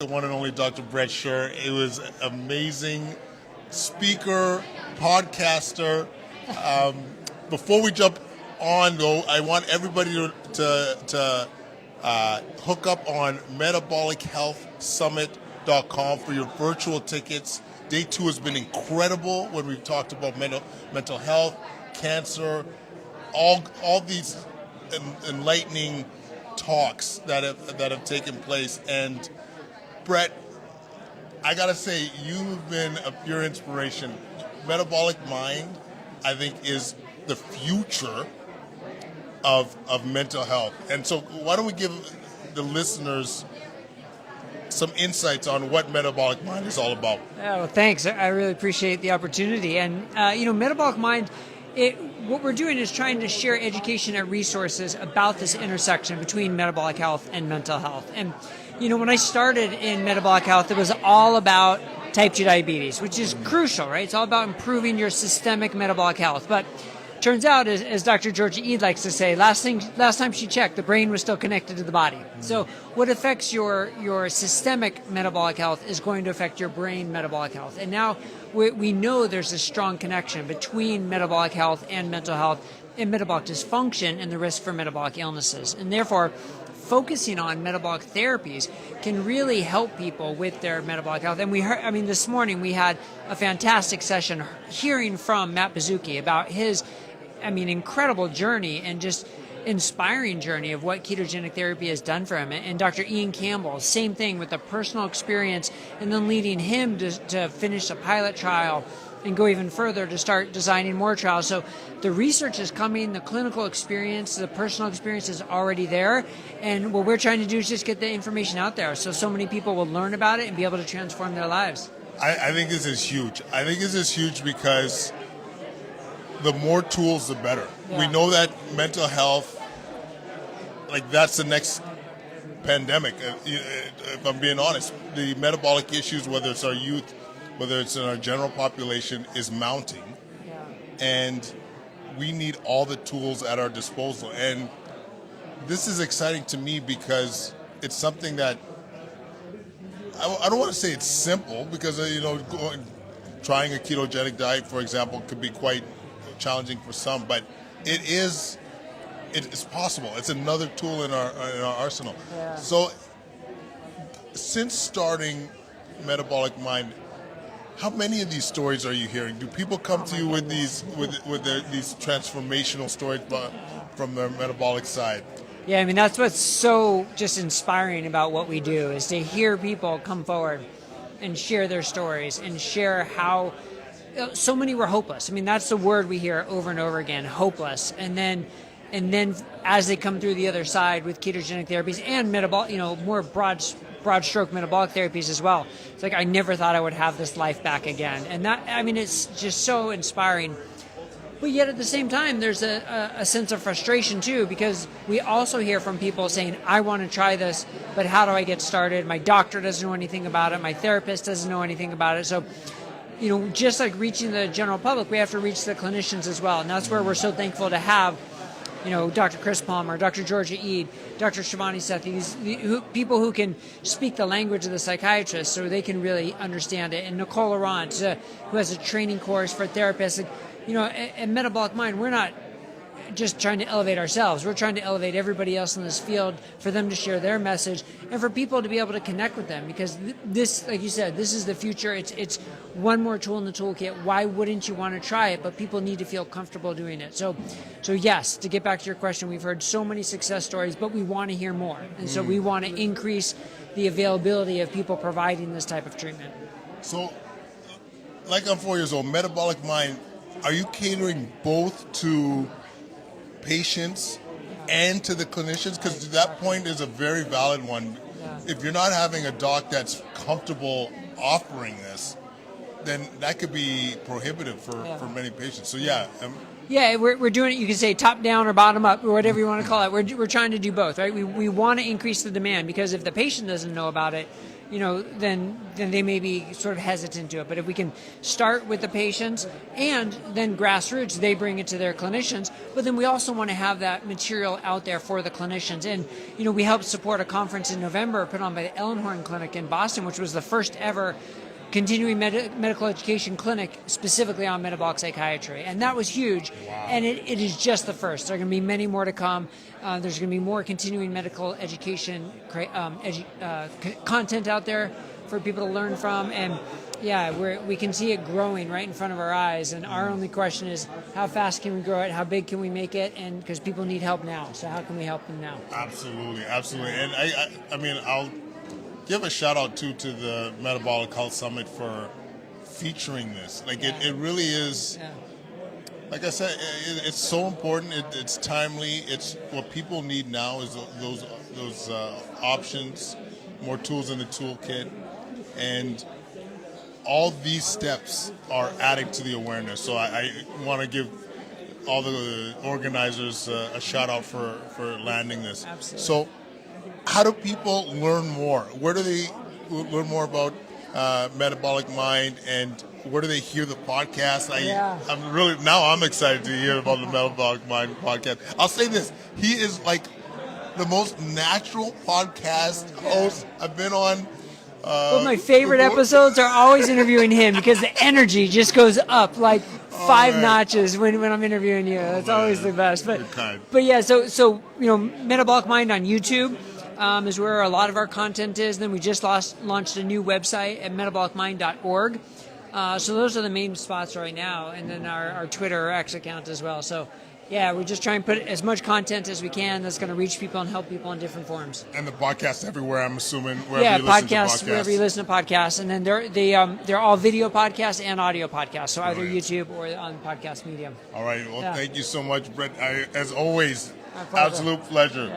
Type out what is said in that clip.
The one and only Dr. Bret Scher. It was amazing speaker, podcaster. Before we jump on, though, I want everybody to hook up on metabolichealthsummit.com for your virtual tickets. Day 2 has been incredible when we've talked about mental health, cancer, all these enlightening talks that have taken place. And Bret, I gotta say, you've been a pure inspiration. Metabolic Mind, I think, is the future of mental health. And so why don't we give the listeners some insights on what Metabolic Mind is all about? Oh, thanks. I really appreciate the opportunity. And, Metabolic Mind, what we're doing is trying to share education and resources about this intersection between metabolic health and mental health. And when I started in metabolic health, it was all about type 2 diabetes, which is crucial, right? It's all about improving your systemic metabolic health. But turns out, as Dr. Georgia Ede likes to say, last time she checked, the brain was still connected to the body. So what affects your systemic metabolic health is going to affect your brain metabolic health. And now we know there's a strong connection between metabolic health and mental health and metabolic dysfunction and the risk for metabolic illnesses. And therefore, focusing on metabolic therapies can really help people with their metabolic health. And this morning we had a fantastic session hearing from Matt Bazuki about his, incredible journey and just inspiring journey of what ketogenic therapy has done for him. And Dr. Ian Campbell, same thing with the personal experience and then leading him to finish a pilot trial and go even further to start designing more trials. So the research is coming, the clinical experience, the personal experience is already there. And what we're trying to do is just get the information out there so many people will learn about it and be able to transform their lives. I think this is huge. I think this is huge because the more tools, the better. Yeah. We know that mental health, that's the next pandemic. If I'm being honest, the metabolic issues, whether it's our youth, whether it's in our general population, is mounting. Yeah. And we need all the tools at our disposal. And this is exciting to me because it's something that, I don't want to say it's simple because, trying a ketogenic diet, for example, could be quite challenging for some, but it's possible. It's another tool in our arsenal. Yeah. So since starting Metabolic Mind, how many of these stories are you hearing? Do people come to you with these transformational stories from their metabolic side? Yeah, that's what's so just inspiring about what we do is to hear people come forward and share their stories and share how so many were hopeless. That's the word we hear over and over again, hopeless. And then as they come through the other side with ketogenic therapies and metabolic, more broad stroke metabolic therapies as well. It's I never thought I would have this life back again. And that, it's just so inspiring. But yet at the same time, there's a sense of frustration too, because we also hear from people saying, I want to try this, but how do I get started? My doctor doesn't know anything about it. My therapist doesn't know anything about it. So, just like reaching the general public, we have to reach the clinicians as well. And that's where we're so thankful to have Dr. Chris Palmer, Dr. Georgia Ede, Dr. Shivani Sethi, people who can speak the language of the psychiatrist so they can really understand it. And Nicole Laurent, who has a training course for therapists. At Metabolic Mind, we're not just trying to elevate ourselves. We're trying to elevate everybody else in this field for them to share their message and for people to be able to connect with them because this, like you said, this is the future. It's one more tool in the toolkit. Why wouldn't you want to try it? But people need to feel comfortable doing it. So yes, to get back to your question, we've heard so many success stories, but we want to hear more. And so we want to increase the availability of people providing this type of treatment. So, I'm 4 years old, Metabolic Mind, are you catering both to patients and to the clinicians? Because that point is a very valid one. Yeah. If you're not having a doc that's comfortable offering this, then that could be prohibitive for many patients. So we're doing it. You can say top down or bottom up or whatever you want to call it. We're trying to do both, right? We want to increase the demand because if the patient doesn't know about it, then they may be sort of hesitant to it. But if we can start with the patients and then grassroots, they bring it to their clinicians. But then we also want to have that material out there for the clinicians. And, we helped support a conference in November put on by the Ellenhorn Clinic in Boston, which was the first ever continuing medical education clinic specifically on metabolic psychiatry. And that was huge. Wow. And it is just the first. There are going to be many more to come. There's going to be more continuing medical education content out there for people to learn from. And we can see it growing right in front of our eyes. And our only question is, how fast can we grow it? How big can we make it? And because people need help now. So how can we help them now? Absolutely. And I mean, I'll give a shout out to the Metabolic Health Summit for featuring this. Like it really is. Yeah. Like I said, it's so important. It's timely. It's what people need now is those options, more tools in the toolkit, and all these steps are adding to the awareness. So I want to give all the organizers a shout out for landing this. Absolutely. So, how do people learn more? Where do they learn more about Metabolic Mind, and where do they hear the podcast? I'm excited to hear about the Metabolic Mind podcast. I'll say this: he is like the most natural podcast host I've been on. But my favorite episodes are always interviewing him because the energy just goes up like five notches when I'm interviewing you. That's always the best. But yeah, so Metabolic Mind on YouTube is where a lot of our content is. Then we just launched a new website at metabolicmind.org. So those are the main spots right now, and then our Twitter or X account as well. So yeah, we just try and put as much content as we can that's going to reach people and help people in different forms. And the podcast everywhere, I'm assuming, wherever you listen to podcasts. Wherever you listen to podcasts. And then they're all video podcasts and audio podcasts, so either YouTube or on podcast medium. All right. Well, thank you so much, Bret. As always, absolute pleasure. Yeah.